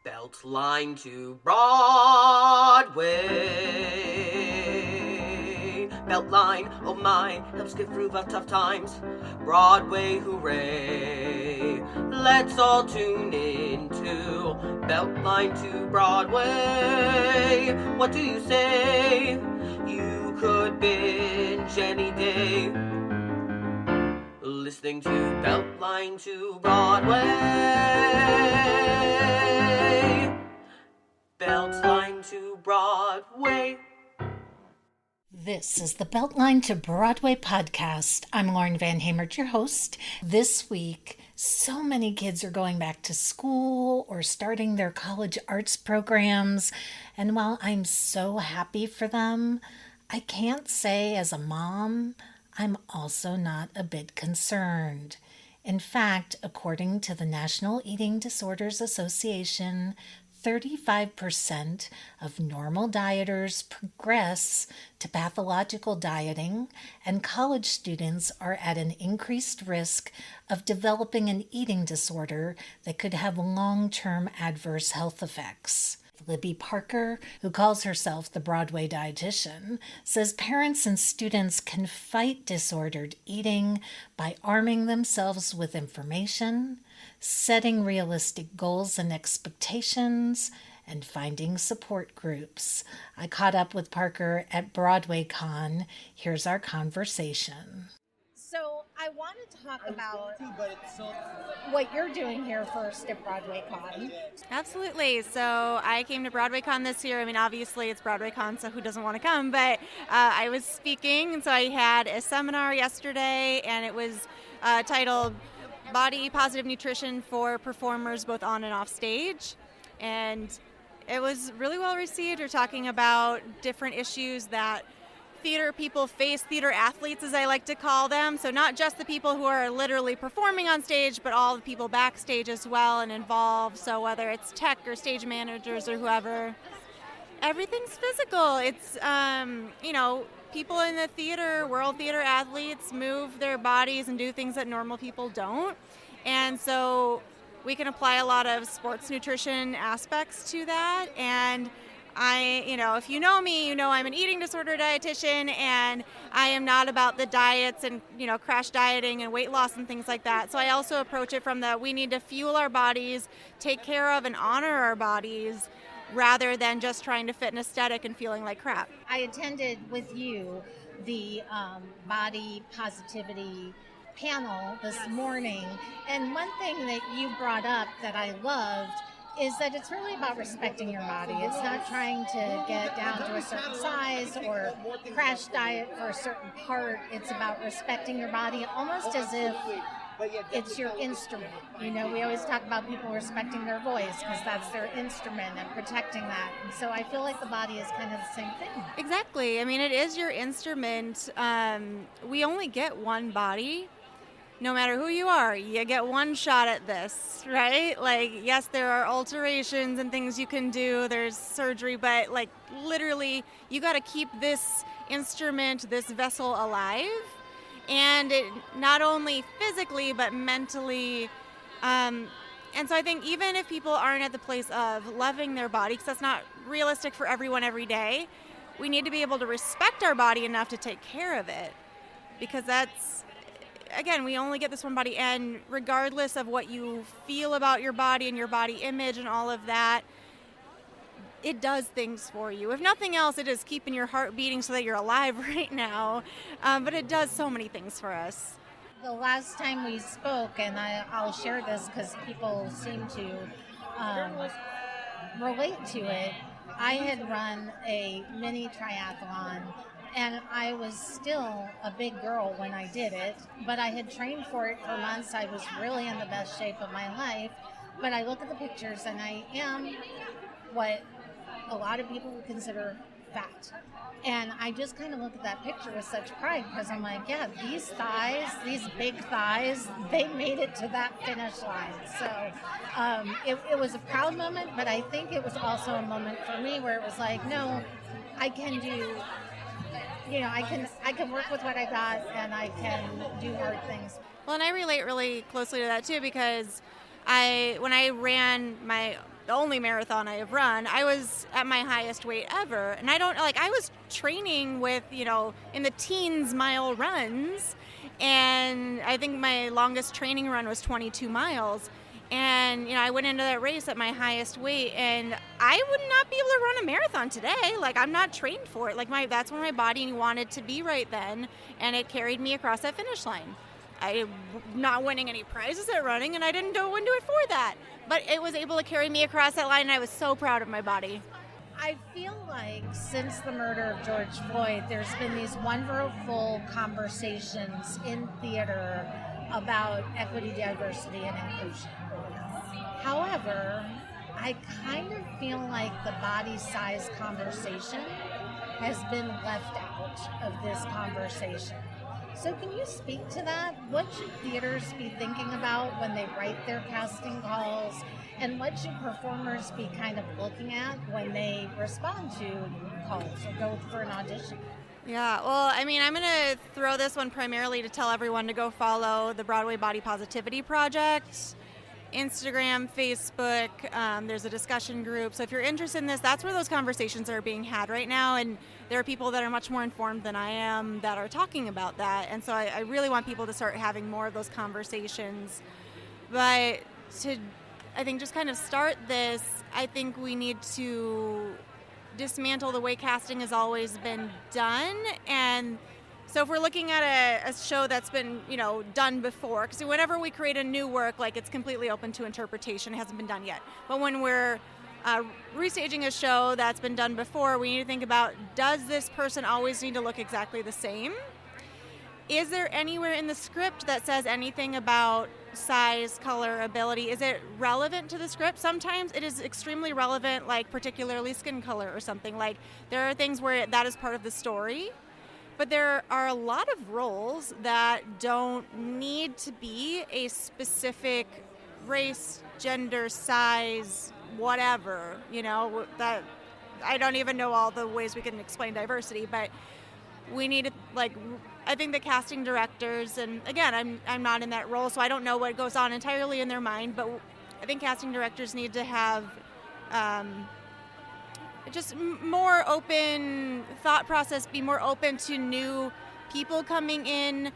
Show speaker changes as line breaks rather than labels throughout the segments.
Beltline to Broadway. Beltline, oh my, helps get through the tough times. Broadway, hooray. Let's all tune in to Beltline to Broadway. What do you say? You could binge any day, listening to Beltline to Broadway. Beltline to Broadway.
This is the Beltline to Broadway podcast. I'm Lauren Van Hamert, your host. This week, so many kids are going back to school or starting their college arts programs. And while I'm so happy for them, I can't say as a mom, I'm also not a bit concerned. In fact, according to the National Eating Disorders Association, 35% of normal dieters progress to pathological dieting, and college students are at an increased risk of developing an eating disorder that could have long-term adverse health effects. Libby Parker, who calls herself the Broadway Dietitian, says parents and students can fight disordered eating by arming themselves with information, setting realistic goals and expectations, and finding support groups. I caught up with Parker at BroadwayCon. Here's our conversation. So I want to talk about what you're doing here first at BroadwayCon.
Absolutely. So I came to BroadwayCon this year. I mean, obviously it's BroadwayCon, so who doesn't want to come? But I was speaking, and so I had a seminar yesterday, and it was titled Body Positive Nutrition for Performers Both On and Off Stage. And it was really well received. We're talking about different issues that theater people face, theater athletes as I like to call them. So not just the people who are literally performing on stage, but all the people backstage as well and involved. So whether it's tech or stage managers or whoever, everything's physical. It's, people in the theater, world theater athletes move their bodies and do things that normal people don't. And so we can apply a lot of sports nutrition aspects to that. And if you know me, you know I'm an eating disorder dietitian, and I am not about the diets and, crash dieting and weight loss and things like that. So I also approach it from we need to fuel our bodies, take care of and honor our bodies, rather than just trying to fit an aesthetic and feeling like crap.
I attended with you the body positivity panel this morning, and one thing that you brought up that I loved is that it's really about respecting your body. It's not trying to get down to a certain size or crash diet for a certain part. It's about respecting your body, almost as if it's your instrument. We always talk about people respecting their voice because that's their instrument and protecting that. And so I feel like the body is kind of the same thing.
Exactly. I mean, it is your instrument. We only get one body. No matter who you are, you get one shot at this, right? Yes, there are alterations and things you can do. There's surgery, but literally, you got to keep this instrument, this vessel alive. And it not only physically, but mentally. And so I think even if people aren't at the place of loving their body, because that's not realistic for everyone every day, we need to be able to respect our body enough to take care of it. Because again, we only get this one body, and regardless of what you feel about your body and your body image and all of that, it does things for you. If nothing else, it is keeping your heart beating so that you're alive right now, but it does so many things for us.
The last time we spoke, and I'll share this because people seem to relate to it, I had run a mini triathlon. And I was still a big girl when I did it, but I had trained for it for months. I was really in the best shape of my life. But I look at the pictures, and I am what a lot of people would consider fat. And I just kind of look at that picture with such pride because I'm like, yeah, these thighs, these big thighs, they made it to that finish line. So it was a proud moment, but I think it was also a moment for me where it was like, no, I can do... I can work with what I got, and I can do hard things.
Well, and I relate really closely to that too, because when I ran my the only marathon I have run, I was at my highest weight ever. And I was training with, in the teens mile runs. And I think my longest training run was 22 miles. And, I went into that race at my highest weight, and I would not be able to run a marathon today. Like, I'm not trained for it. Like, that's where my body wanted to be right then, and it carried me across that finish line. I'm not winning any prizes at running, and I didn't go into it for that. But it was able to carry me across that line, and I was so proud of my body.
I feel like since the murder of George Floyd, there's been these wonderful conversations in theater about equity, diversity, and inclusion. However, I kind of feel like the body size conversation has been left out of this conversation. So can you speak to that? What should theaters be thinking about when they write their casting calls? And what should performers be kind of looking at when they respond to calls or go for an audition?
Yeah, well, I'm going to throw this one primarily to tell everyone to go follow the Broadway Body Positivity Project, Instagram, Facebook. There's a discussion group. So if you're interested in this, that's where those conversations are being had right now. And there are people that are much more informed than I am that are talking about that. And so I really want people to start having more of those conversations. But to, I think, just kind of start this, I think we need to dismantle the way casting has always been done. And so if we're looking at a show that's been, done before, because whenever we create a new work, like, it's completely open to interpretation. It hasn't been done yet. But when we're restaging a show that's been done before, we need to think about, does this person always need to look exactly the same? Is there anywhere in the script that says anything about size, color, ability? Is it relevant to the script? Sometimes it is extremely relevant, like particularly skin color or something. Like, there are things where that is part of the story. But there are a lot of roles that don't need to be a specific race, gender, size, whatever, that I don't even know all the ways we can explain diversity, but we need to, I think the casting directors, and again, I'm not in that role, so I don't know what goes on entirely in their mind, but I think casting directors need to have just more open thought process, be more open to new people coming in.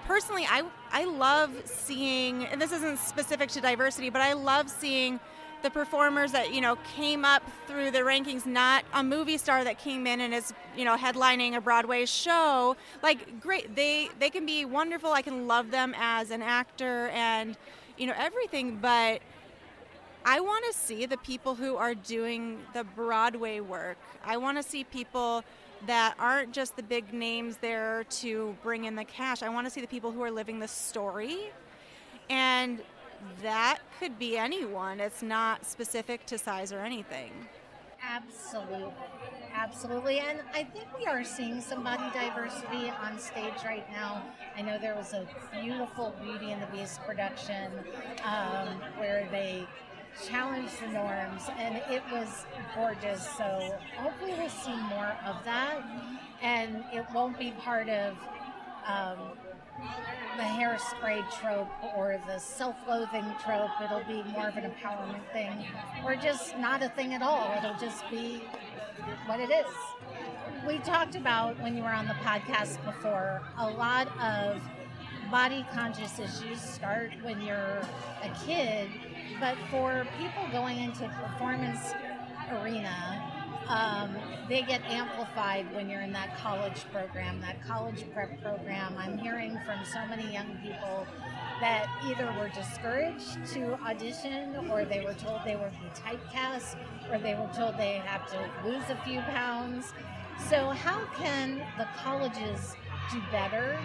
Personally, I love seeing, and this isn't specific to diversity, but I love seeing the performers that, came up through the rankings, not a movie star that came in and is, headlining a Broadway show. Like, great, they can be wonderful. I can love them as an actor and, everything, but I want to see the people who are doing the Broadway work. I want to see people that aren't just the big names there to bring in the cash. I want to see the people who are living the story. And that could be anyone. It's not specific to size or anything.
Absolutely. Absolutely. And I think we are seeing some body diversity on stage right now. I know there was a beautiful Beauty and the Beast production where they challenge the norms, and it was gorgeous. So hopefully we'll see more of that, and it won't be part of the hairspray trope or the self-loathing trope. It'll be more of an empowerment thing, or just not a thing at all. It'll just be what it is. We talked about, when you were on the podcast before, a lot of body conscious issues start when you're a kid, but for people going into performance arena, they get amplified when you're in that college program, that college prep program. I'm hearing from so many young people that either were discouraged to audition, or they were told they would be typecast, or they were told they have to lose a few pounds. So how can the colleges do better?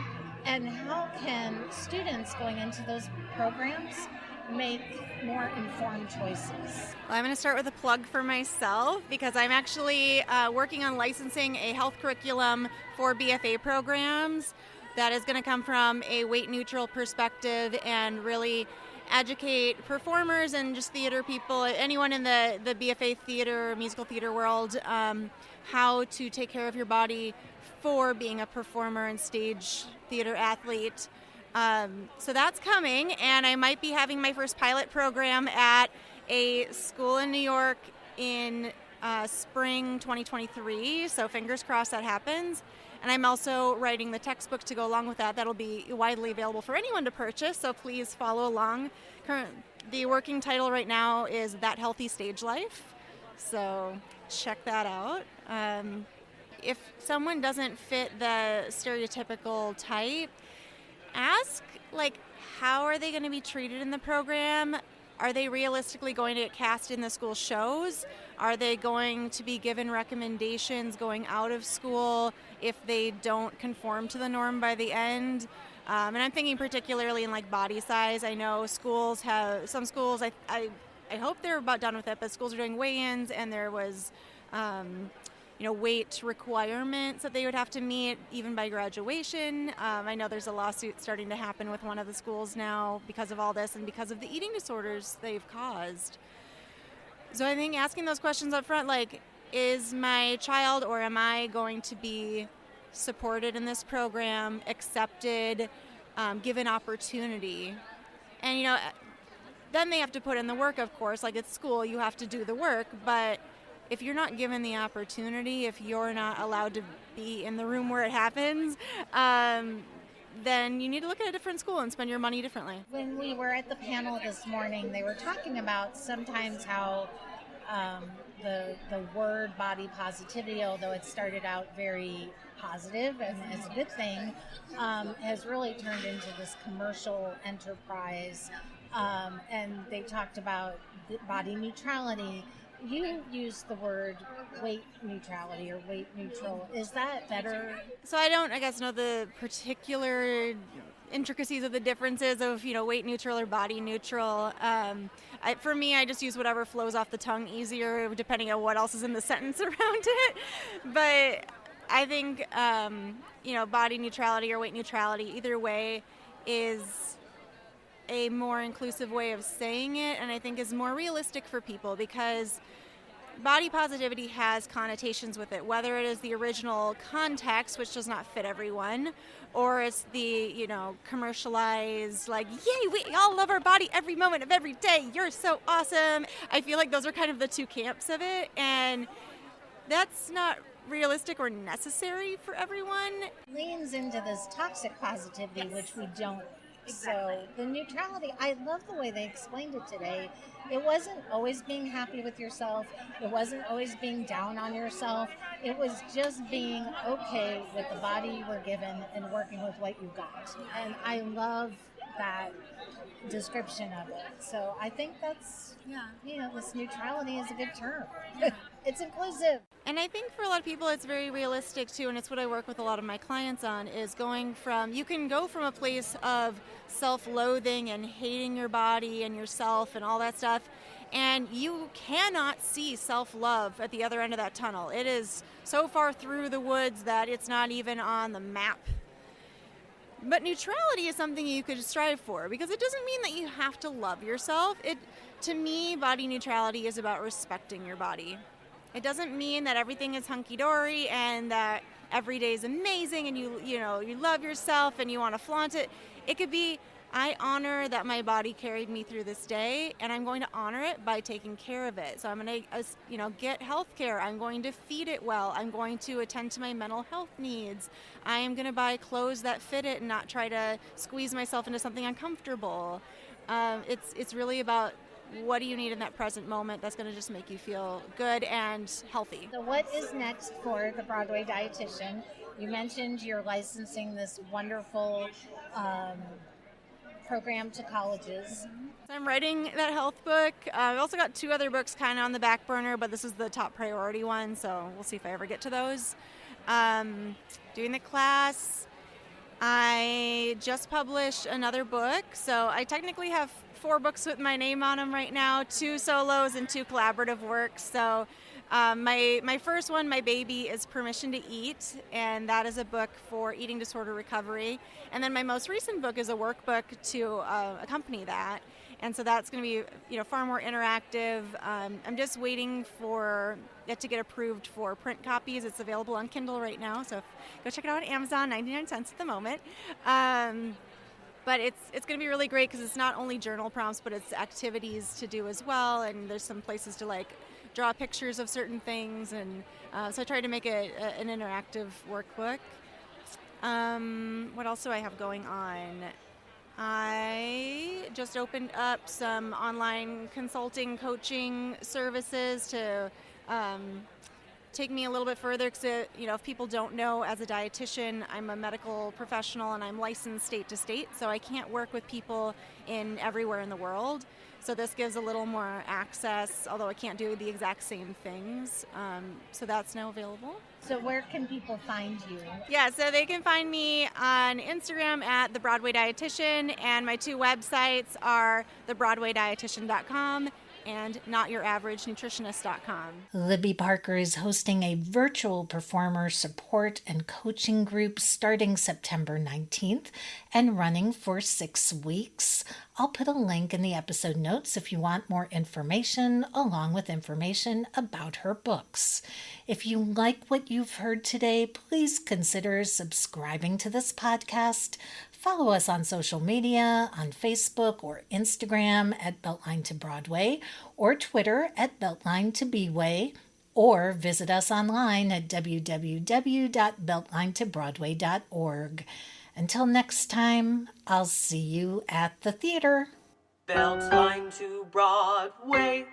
And how can students going into those programs make more informed choices?
Well, I'm going to start with a plug for myself, because I'm actually working on licensing a health curriculum for BFA programs that is going to come from a weight-neutral perspective and really educate performers and just theater people, anyone in the BFA theater, musical theater world, how to take care of your body for being a performer and stage theater athlete. So that's coming, and I might be having my first pilot program at a school in New York in spring 2023, so fingers crossed that happens. And I'm also writing the textbook to go along with that. That'll be widely available for anyone to purchase, so please follow along. The working title right now is That Healthy Stage Life, so check that out. If someone doesn't fit the stereotypical type, ask, like, how are they going to be treated in the program? Are they realistically going to get cast in the school shows? Are they going to be given recommendations going out of school if they don't conform to the norm by the end? And I'm thinking particularly in like body size. I know some schools, I hope they're about done with it, but schools are doing weigh-ins, and there was weight requirements that they would have to meet even by graduation. I know there's a lawsuit starting to happen with one of the schools now because of all this and because of the eating disorders they've caused. So I think asking those questions up front, like, is my child or am I going to be supported in this program, accepted, given opportunity? And, then they have to put in the work, of course. Like, it's school, you have to do the work, but if you're not given the opportunity, if you're not allowed to be in the room where it happens, then you need to look at a different school and spend your money differently.
When we were at the panel this morning, they were talking about sometimes how the word body positivity, although it started out very positive and as a good thing, has really turned into this commercial enterprise. And they talked about body neutrality. You used the word weight neutrality or weight neutral. Is that better?
So I don't, know the particular intricacies of the differences of, weight neutral or body neutral. For me, I just use whatever flows off the tongue easier, depending on what else is in the sentence around it. But I think, body neutrality or weight neutrality, either way, is a more inclusive way of saying it, and I think is more realistic for people, because body positivity has connotations with it, whether it is the original context, which does not fit everyone, or it's the, commercialized, like, yay, we all love our body every moment of every day, you're so awesome. I feel like those are kind of the two camps of it, and that's not realistic or necessary for everyone.
Leans into this toxic positivity,
Yes.
which we don't.
Exactly.
So the neutrality, I love the way they explained it today. It wasn't always being happy with yourself. It wasn't always being down on yourself. It was just being okay with the body you were given and working with what you got. And I love that description of it. So I think that's, this neutrality is a good term. It's inclusive.
And I think for a lot of people it's very realistic too, and it's what I work with a lot of my clients on, is you can go from a place of self-loathing and hating your body and yourself and all that stuff, and you cannot see self-love at the other end of that tunnel. It is so far through the woods that it's not even on the map. But neutrality is something you could strive for, because it doesn't mean that you have to love yourself. To me, body neutrality is about respecting your body. It doesn't mean that everything is hunky-dory and that every day is amazing and you love yourself and you want to flaunt it. It could be, I honor that my body carried me through this day, and I'm going to honor it by taking care of it. So I'm going to, get health care. I'm going to feed it well. I'm going to attend to my mental health needs. I am going to buy clothes that fit it and not try to squeeze myself into something uncomfortable. It's really about, what do you need in that present moment that's going to just make you feel good and healthy.
So what is next for the Broadway Dietitian? You mentioned you're licensing this wonderful program to colleges.
So I'm writing that health book. I've also got 2 other books kind of on the back burner, but this is the top priority one, so we'll see if I ever get to those. Doing the class. I just published another book, so I technically have 4 books with my name on them right now, 2 solos and 2 collaborative works. So my first one, my baby, is Permission to Eat, and that is a book for eating disorder recovery. And then my most recent book is a workbook to accompany that. And so that's going to be, far more interactive. I'm just waiting for it to get approved for print copies. It's available on Kindle right now, so go check it out on Amazon, 99 cents at the moment. But it's going to be really great because it's not only journal prompts, but it's activities to do as well. And there's some places to like draw pictures of certain things. And so I tried to make an interactive workbook. What else do I have going on? I just opened up some online consulting coaching services to take me a little bit further because, if people don't know, as a dietitian, I'm a medical professional and I'm licensed state to state, so I can't work with people everywhere in the world. So this gives a little more access, although I can't do the exact same things. So that's now available.
So where can people find you?
Yeah, so they can find me on Instagram at the Broadway Dietitian, and my 2 websites are thebroadwaydietician.com and notyouraveragenutritionist.com.
Libby Parker is hosting a virtual performer support and coaching group starting September 19th and running for 6 weeks. I'll put a link in the episode notes if you want more information, along with information about her books. If you like what you've heard today, please consider subscribing to this podcast. Follow us on social media, on Facebook or Instagram at Beltline to Broadway, or Twitter at Beltline to Bway, or visit us online at www.beltlinetobroadway.org. Until next time, I'll see you at the theater.
Beltline to Broadway.